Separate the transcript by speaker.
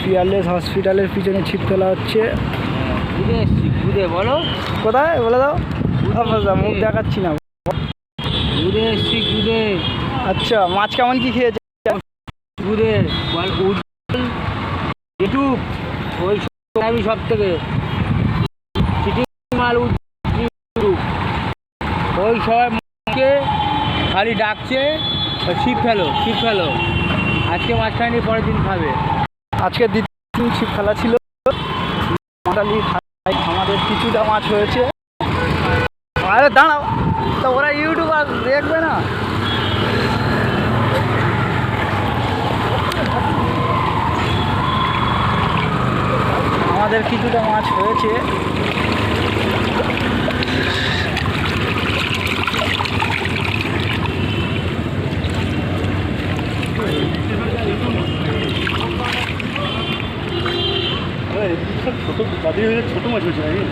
Speaker 1: Peerless হসপিটালের পিছনে ছিপ তোলা হচ্ছে।
Speaker 2: ঘুরে বলো
Speaker 1: কোথায় বলে দাও। মুখ দেখাচ্ছি না।
Speaker 2: ঘুরে এসছি ঘুরে।
Speaker 1: আচ্ছা, মাছ কেমন কি খেয়েছে?
Speaker 2: ঘুরে বল ইউটিউব ওই আমি সব থেকে মাল ওই সবাই মাছকে খালি ডাকছে ছিপ ফেলো ছিপ ফেলো। আজকে মাছ খায়নি, পরের দিন খাবে।
Speaker 1: আজকে দ্বিতীয় দিন ছিপ ফেলা ছিল। আমাদের কিছুটা মাছ হয়েছে। আরে দাঁড়াও, তো ওরা ইউটিউবার দেখবে না? আমাদের কিছুটা মাছ হয়েছে।
Speaker 3: ছোট মাছ হয়েছে নাকি?